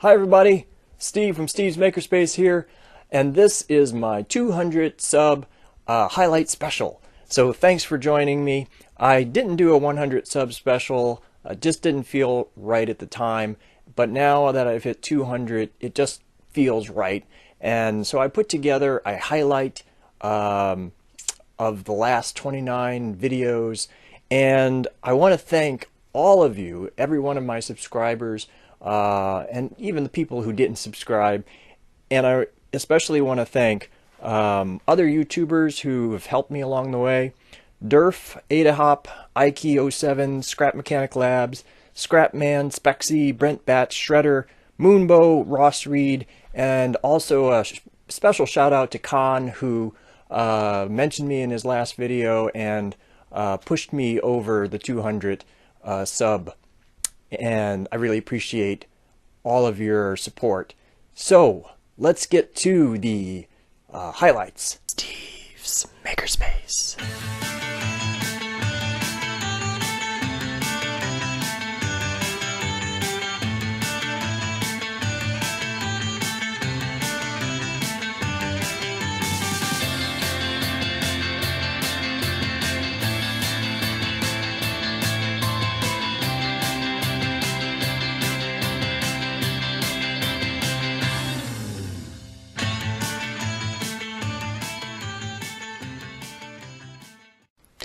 Hi everybody, Steve from Steve's Makerspace here, and this is my 200 sub highlight special. So thanks for joining me. I didn't do a 100 sub special, just didn't feel right at the time, but now that I've hit 200, it just feels right. And so I put together a highlight of the last 29 videos, and I want to thank all of you, every one of my subscribers, and even the people who didn't subscribe. And I especially want to thank other YouTubers who have helped me along the way. Durf, Adahop, Ike07, Scrap Mechanic Labs, ScrapMan, Spexxy, Brent Batch, Shredder, Moonbo, Ross Reed, and also a special shout out to Khan, who mentioned me in his last video and pushed me over the 200 sub. And I really appreciate all of your support. So let's get to the highlights. Steve's Makerspace.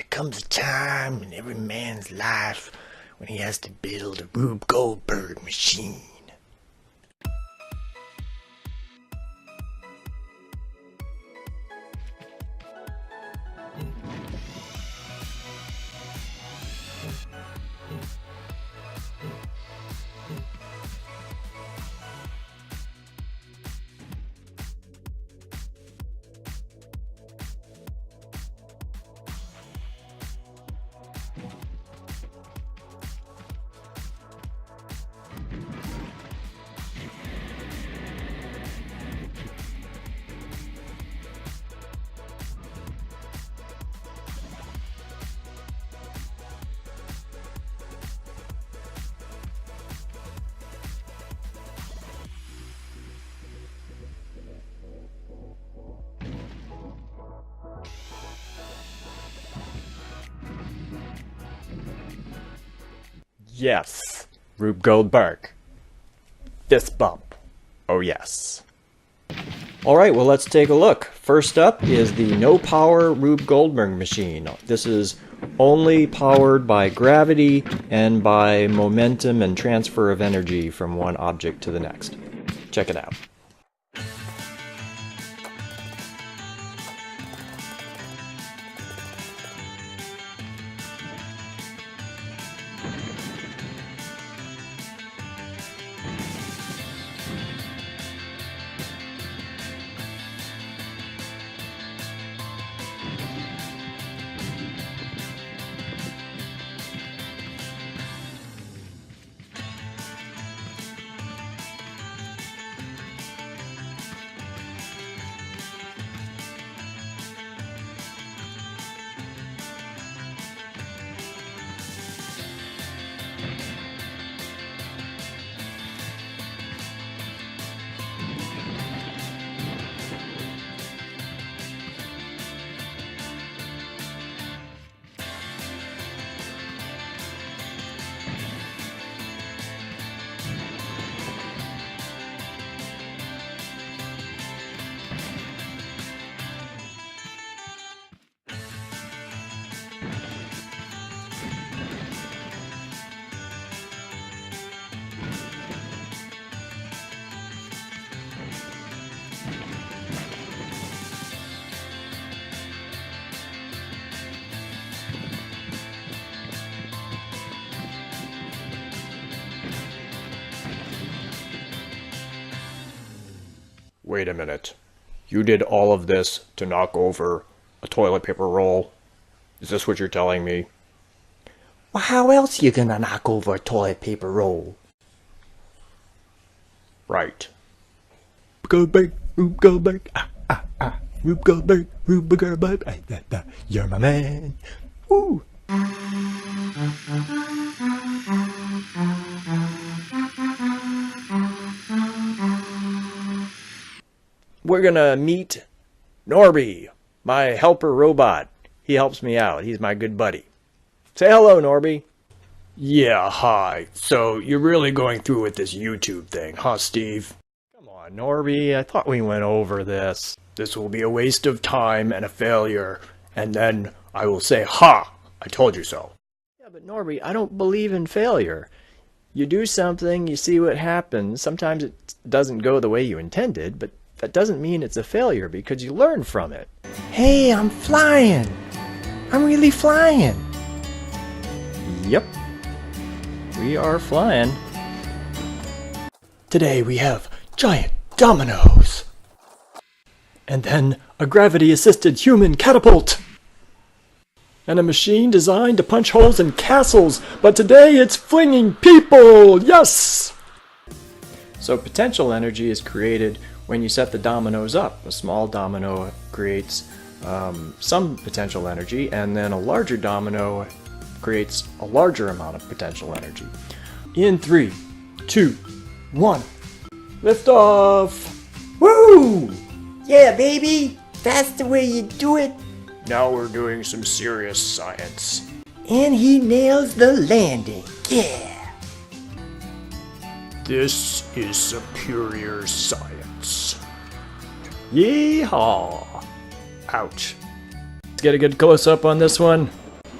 Comes a time in every man's life when he has to build a Rube Goldberg machine. Yes, Rube Goldberg. Fist bump. Oh yes. Alright, well let's take a look. First up is the no power Rube Goldberg machine. This is only powered by gravity and by momentum and transfer of energy from one object to the next. Check it out. Wait a minute. You did all of this to knock over a toilet paper roll? Is this what you're telling me? Well, how else you gonna knock over a toilet paper roll? Right. Goldberg, Rube Goldberg, Rube Goldberg, Rube Goldberg, you're my man. Woo! we're gonna meet Norby, my helper robot. He helps me out. He's my good buddy. Say hello, Norby. Yeah, hi. So, you're really going through with this YouTube thing, huh, Steve? Come on, Norby. I thought we went over this. This will be a waste of time and a failure, and then I will say, ha! I told you so. Yeah, but Norby, I don't believe in failure. You do something, you see what happens. Sometimes it doesn't go the way you intended, but that doesn't mean it's a failure because you learn from it. Hey, I'm flying! I'm really flying! Yep. We are flying. Today we have giant dominoes! And then a gravity-assisted human catapult! And a machine designed to punch holes in castles, but today it's flinging people! Yes! So potential energy is created when you set the dominoes up. A small domino creates some potential energy, and then a larger domino creates a larger amount of potential energy. In 3, 2, 1, lift off! Woo! Yeah, baby! That's the way you do it! Now we're doing some serious science. And he nails the landing. Yeah! This is superior science. Yeehaw! Ouch. Let's get a good close-up on this one.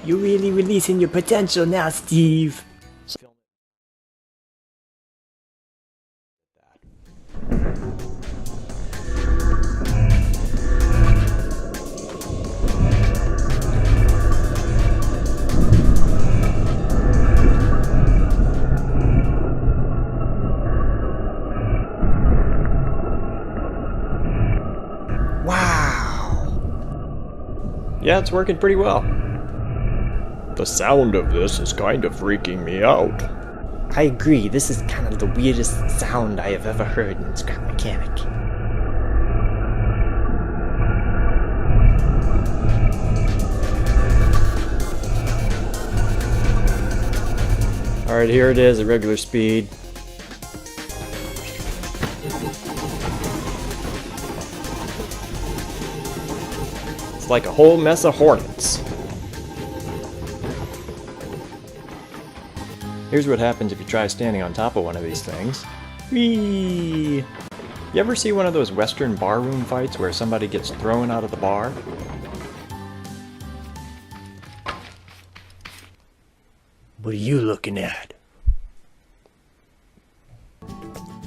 You're really releasing your potential now, Steve. Yeah, it's working pretty well. The sound of this is kind of freaking me out. I agree, this is kind of the weirdest sound I have ever heard in Scrap Mechanic. Alright, here it is at regular speed. It's like a whole mess of hornets. Here's what happens if you try standing on top of one of these things. Whee! You ever see one of those Western barroom fights where somebody gets thrown out of the bar? What are you looking at?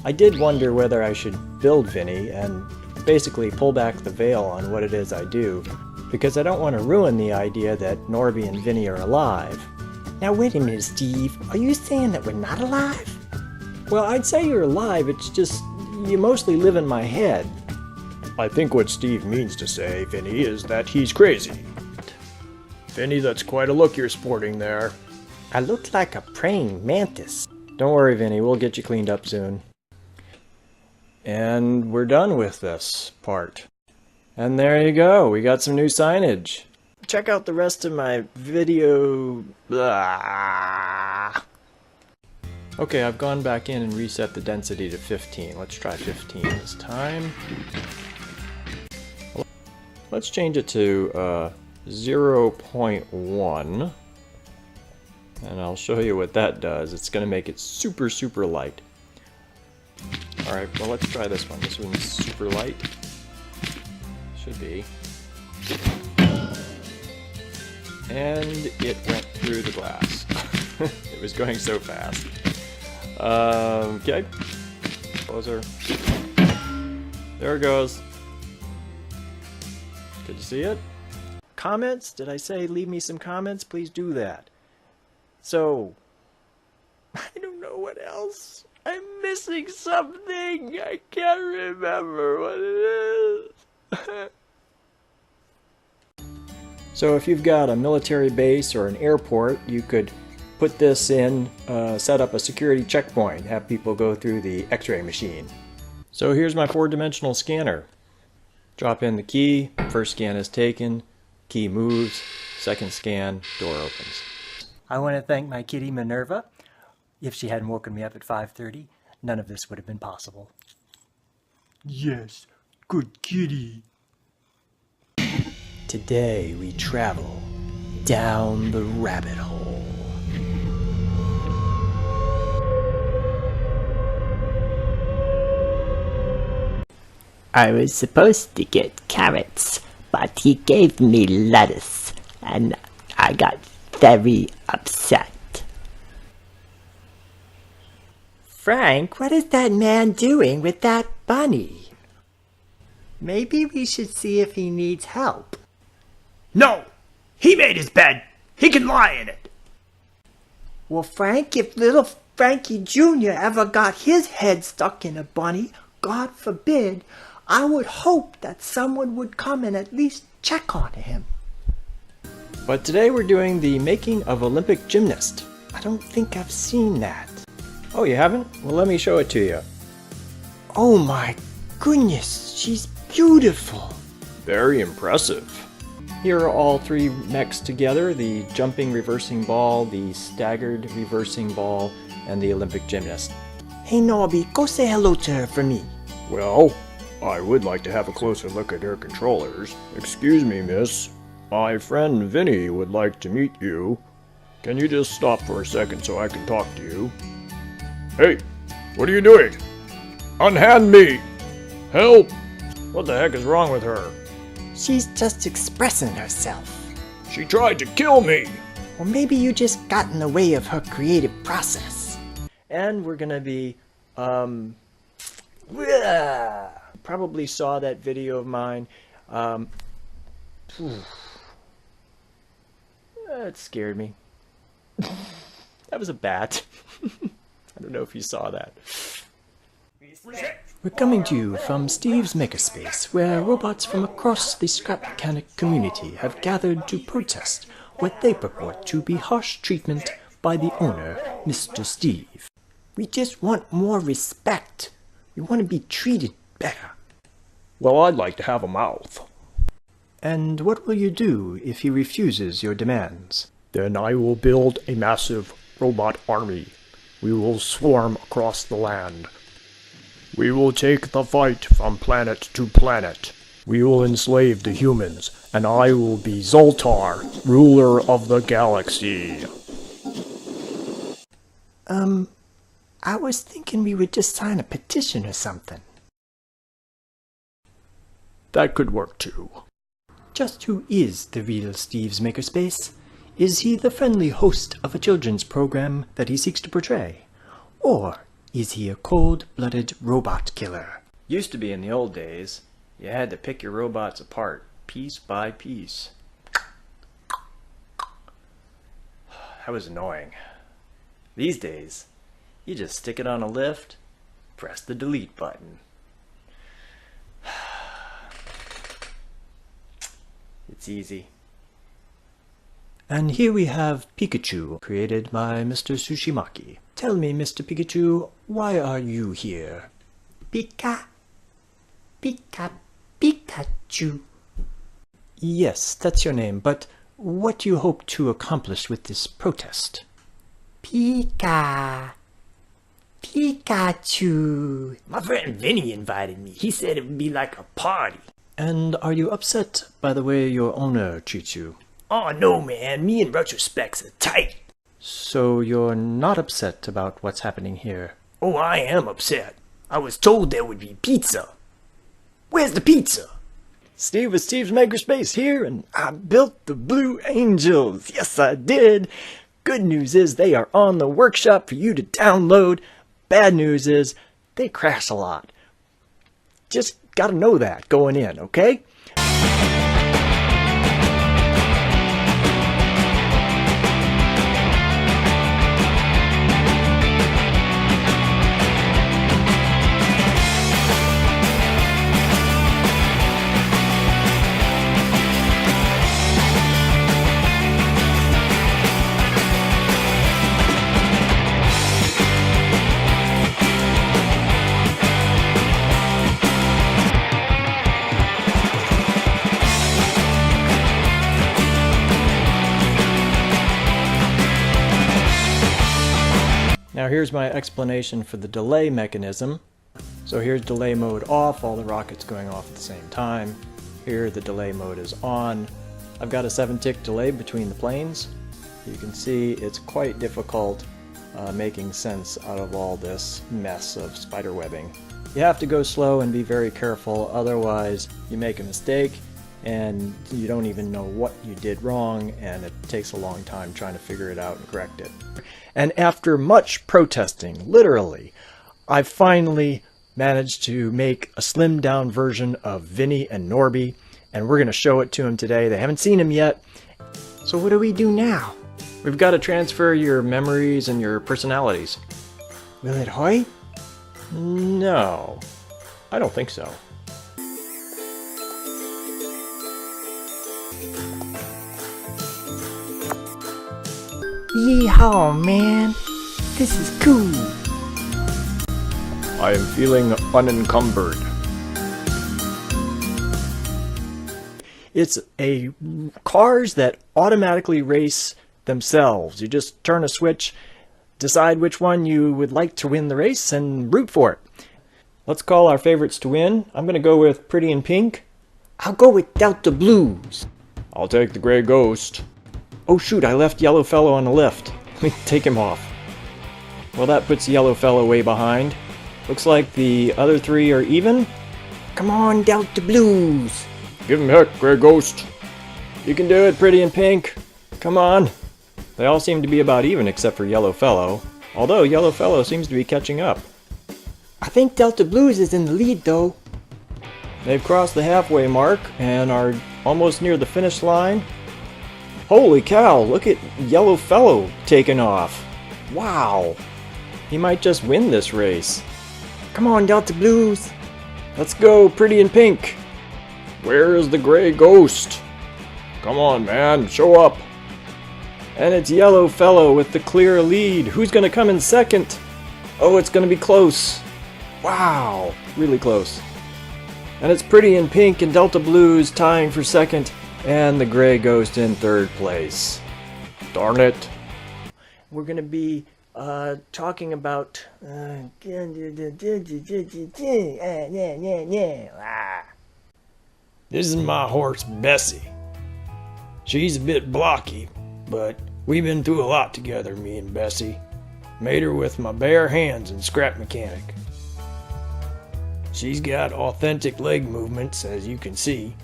I did wonder whether I should build Vinny and basically pull back the veil on what it is I do, because I don't want to ruin the idea that Norby and Vinny are alive. Now wait a minute, Steve. Are you saying that we're not alive? Well, I'd say you're alive, it's just you mostly live in my head. I think what Steve means to say, Vinny, is that he's crazy. Vinny, that's quite a look you're sporting there. I look like a praying mantis. Don't worry, Vinny, we'll get you cleaned up soon. And we're done with this part. And there you go, we got some new signage. Check out the rest of my video. Blah. Okay, I've gone back in and reset the density to 15. Let's try 15 this time. Let's change it to 0.1. And I'll show you what that does. It's going to make it super, super light. Alright, well let's try this one. This one's super light. Should be. And it went through the glass. It was going so fast. Okay. Closer. There it goes. Did you see it? Comments? Did I say leave me some comments? Please do that. So, I don't know what else. I'm missing something. I can't remember what it is. So if you've got a military base or an airport, you could put this in, set up a security checkpoint, have people go through the x-ray machine. So here's my 4-dimensional scanner. Drop in the key, first scan is taken, key moves, second scan, door opens. I want to thank my kitty Minerva. If she hadn't woken me up at 5:30, none of this would have been possible. Yes, Good kitty. Today we travel down the rabbit hole. I was supposed to get carrots, but he gave me lettuce, and I got very upset. Frank, what is that man doing with that bunny? Maybe we should see if he needs help. No! He made his bed! He can lie in it! Well, Frank, if little Frankie Jr. ever got his head stuck in a bunny, God forbid, I would hope that someone would come and at least check on him. But today we're doing the making of Olympic gymnast. I don't think I've seen that. Oh, you haven't? Well, let me show it to you. Oh my goodness, she's beautiful. Very impressive. Here are all three mechs together, the jumping reversing ball, the staggered reversing ball, and the Olympic gymnast. Hey Norby, go say hello to her for me. Well, I would like to have a closer look at her controllers. Excuse me, miss. My friend Vinny would like to meet you. Can you just stop for a second so I can talk to you? Hey, what are you doing? Unhand me! Help! What the heck is wrong with her? She's just expressing herself. She tried to kill me! Or maybe you just got in the way of her creative process. And we're gonna be, probably saw that video of mine. It scared me. That was a bat. I don't know if you saw that. We're coming to you from Steve's Makerspace, where robots from across the scrap mechanic community have gathered to protest what they purport to be harsh treatment by the owner, Mr. Steve. We just want more respect. We want to be treated better. Well, I'd like to have a mouth. And what will you do if he refuses your demands? Then I will build a massive robot army. We will swarm across the land. We will take the fight from planet to planet. We will enslave the humans, and I will be Zoltar, ruler of the galaxy. I was thinking we would just sign a petition or something. That could work too. Just who is the real Steve's Makerspace? Is he the friendly host of a children's program that he seeks to portray? Or is he a cold-blooded robot killer? Used to be in the old days. You had to pick your robots apart, piece by piece. That was annoying. These days, you just stick it on a lift, press the delete button. It's easy. And here we have Pikachu, created by Mr. Sushimaki. Tell me, Mr. Pikachu, why are you here? Pikachu. Yes, that's your name, but what do you hope to accomplish with this protest? Pikachu. My friend Vinny invited me. He said it would be like a party. And are you upset by the way your owner treats you? Oh no, man. Me and Retrospects are tight. So you're not upset about what's happening here? Oh, I am upset. I was told there would be pizza. Where's the pizza? Steve with Steve's Makerspace here, and I built the Blue Angels. Yes, I did. Good news is they are on the workshop for you to download. Bad news is they crash a lot. Just gotta know that going in, okay? Now here's my explanation for the delay mechanism. So here's delay mode off, all the rockets going off at the same time. Here the delay mode is on. I've got a 7-tick delay between the planes. You can see it's quite difficult making sense out of all this mess of spider webbing. You have to go slow and be very careful, otherwise you make a mistake and you don't even know what you did wrong, and it takes a long time trying to figure it out and correct it. And after much protesting, literally, I finally managed to make a slimmed down version of Vinny and Norby, and we're going to show it to them today. They haven't seen him yet. So what do we do now? We've got to transfer your memories and your personalities. Will it hurt? No, I don't think so. Yeehaw, man. This is cool. I am feeling unencumbered. It's a cars that automatically race themselves. You just turn a switch, decide which one you would like to win the race, and root for it. Let's call our favorites to win. I'm going to go with Pretty in Pink. I'll go with Delta Blues. I'll take the Gray Ghost. Oh shoot, I left Yellow Fellow on the lift. Let me take him off. Well, that puts Yellow Fellow way behind. Looks like the other three are even. Come on, Delta Blues. Give him heck, Gray Ghost. You can do it, Pretty in Pink. Come on. They all seem to be about even except for Yellow Fellow. Although Yellow Fellow seems to be catching up. I think Delta Blues is in the lead, though. They've crossed the halfway mark and are almost near the finish line. Holy cow, look at Yellow Fellow taking off. Wow. He might just win this race. Come on, Delta Blues. Let's go, Pretty in Pink. Where is the Gray Ghost? Come on, man, show up. And it's Yellow Fellow with the clear lead. Who's going to come in second? Oh, it's going to be close. Wow, really close. And it's Pretty in Pink and Delta Blues tying for second, and the Gray Ghost in third place. Darn it. We're going to be talking about... This is my horse, Bessie. She's a bit blocky, but we've been through a lot together, me and Bessie. Made her with my bare hands in Scrap Mechanic. She's got authentic leg movements, as you can see.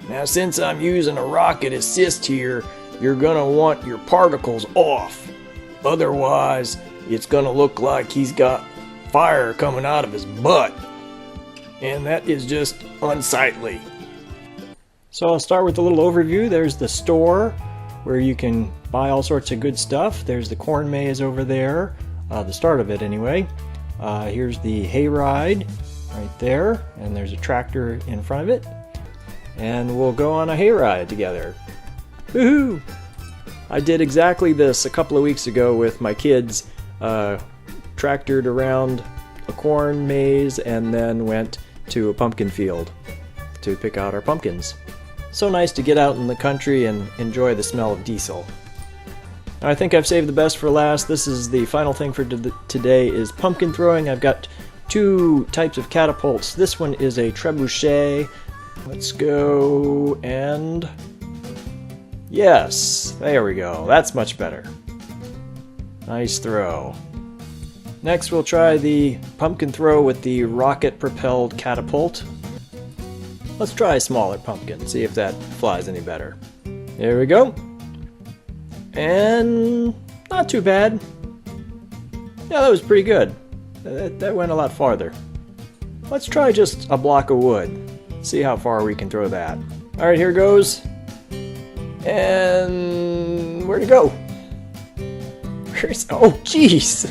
Now, since I'm using a rocket assist here, you're gonna want your particles off. Otherwise, it's gonna look like he's got fire coming out of his butt. And that is just unsightly. So I'll start with a little overview. There's the store where you can buy all sorts of good stuff. There's the corn maze over there, the start of it anyway. Here's the hayride right there, and there's a tractor in front of it. And we'll go on a hayride together. Woohoo! I did exactly this a couple of weeks ago with my kids. Tractored around a corn maze and then went to a pumpkin field to pick out our pumpkins. So nice to get out in the country and enjoy the smell of diesel. I think I've saved the best for last. This is the final thing for today is pumpkin throwing. I've got two types of catapults. This one is a trebuchet. Let's go and... Yes, there we go. That's much better. Nice throw. Next we'll try the pumpkin throw with the rocket-propelled catapult. Let's try a smaller pumpkin, see if that flies any better. There we go. And not too bad. Yeah, that was pretty good. That went a lot farther. Let's try just a block of wood. See how far we can throw that. Alright, here goes. And where'd it go? Oh, jeez!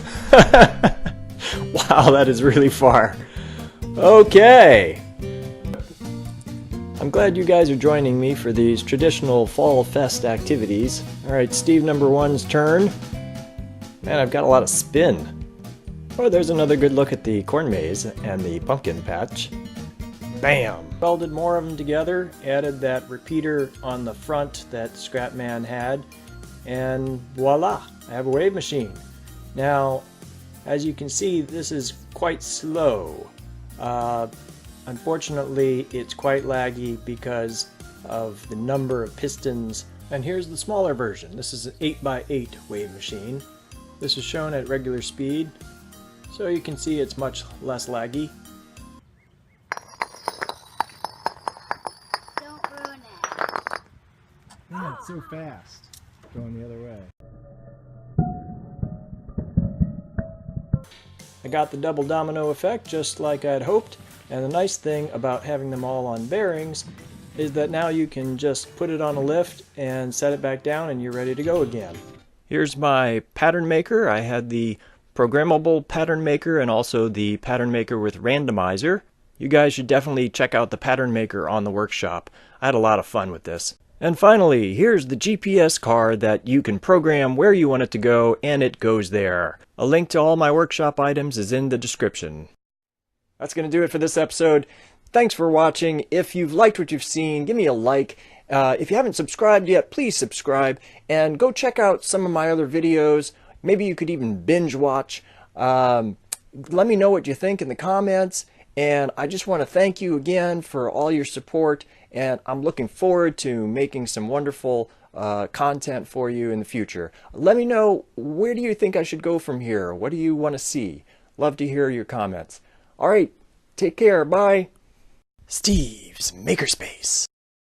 Wow, that is really far. Okay. I'm glad you guys are joining me for these traditional Fall Fest activities. Alright, Steve number one's turn. Man, I've got a lot of spin. Oh, there's another good look at the corn maze and the pumpkin patch. Bam! Welded more of them together, added that repeater on the front that ScrapMan had, and voila! I have a wave machine. Now, As you can see, this is quite slow. Unfortunately, it's quite laggy because of the number of pistons. And here's the smaller version. This is an 8x8 wave machine. This is shown at regular speed, so you can see it's much less laggy. Don't ruin it. Man, it's so fast. Going the other way. I got the double domino effect just like I'd hoped, and the nice thing about having them all on bearings is that now you can just put it on a lift and set it back down and you're ready to go again. Here's my pattern maker. I had the programmable pattern maker and also the pattern maker with randomizer. You guys should definitely check out the pattern maker on the workshop. I had a lot of fun with this. And finally, here's the GPS card that you can program where you want it to go and it goes there. A link to all my workshop items is in the description. That's going to do it for this episode. Thanks for watching. If you've liked what you've seen, give me a like. If you haven't subscribed yet, please subscribe and go check out some of my other videos. Maybe you could even binge watch. Let me know what you think in the comments. And I just want to thank you again for all your support. And I'm looking forward to making some wonderful content for you in the future. Let me know, where do you think I should go from here? What do you want to see? Love to hear your comments. All right, take care. Bye. Steve's Makerspace.